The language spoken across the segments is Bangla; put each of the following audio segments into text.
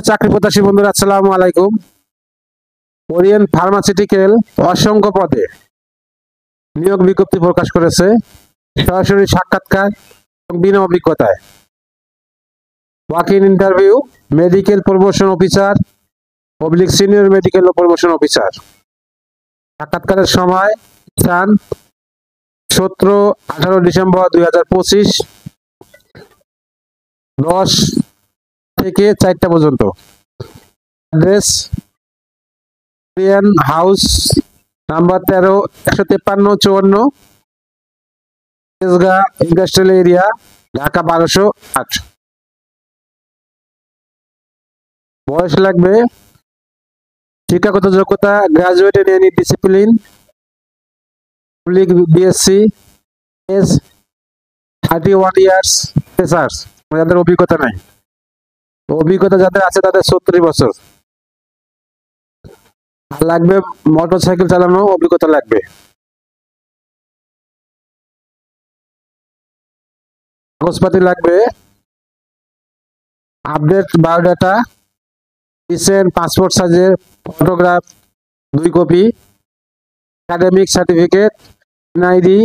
চাকরি প্রত্যাশী বন্ধুরা, আসসালামু আলাইকুম। ওরিয়েন্ট ফার্মাসিউটিক্যাল অসংখ্য পদে নিয়োগ বিজ্ঞপ্তি প্রকাশ করেছে। সরাসরি সাক্ষাৎকার এবং বিনা অভিজ্ঞতায় walk in interview, medical promotion officer / senior medical promotion officer. সাক্ষাৎকারের সময় স্থান 17-18 ডিসেম্বর 2025, 10 থেকে 4টা পর্যন্ত। Address house number 13, 153-54, Tejgaon industrial area, Dhaka 1208। বয়স লাগবে, শিক্ষাগত যোগ্যতা graduate in any discipline, BSc, age 31 years, freshers, যাদের অভিজ্ঞতা নাই। অভিজ্ঞতা যাদের আছে তাদের 70 বছর। আর লাগবে মোটরসাইকেল চালানো অভিজ্ঞতা লাগবে। কাগজপাতি লাগবে আপডেট বায়োডাটা, রিসেন্ট পাসপোর্ট সাইজের photograph 2 copy, academic certificate, NID,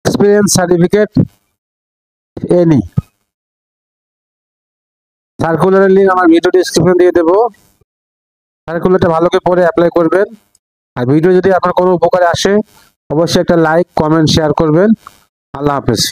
experience certificate, any. সার্কুলারের লিঙ্ক আমার ভিডিও ডেসক্রিপশন দিয়ে দেবো। সার্কুলারটা ভালো করে পড়ে অ্যাপ্লাই করবেন। আর ভিডিও যদি আপনার কোনো উপকারে আসে অবশ্যই একটা লাইক, কমেন্ট, শেয়ার করবেন। আল্লাহ হাফেজ।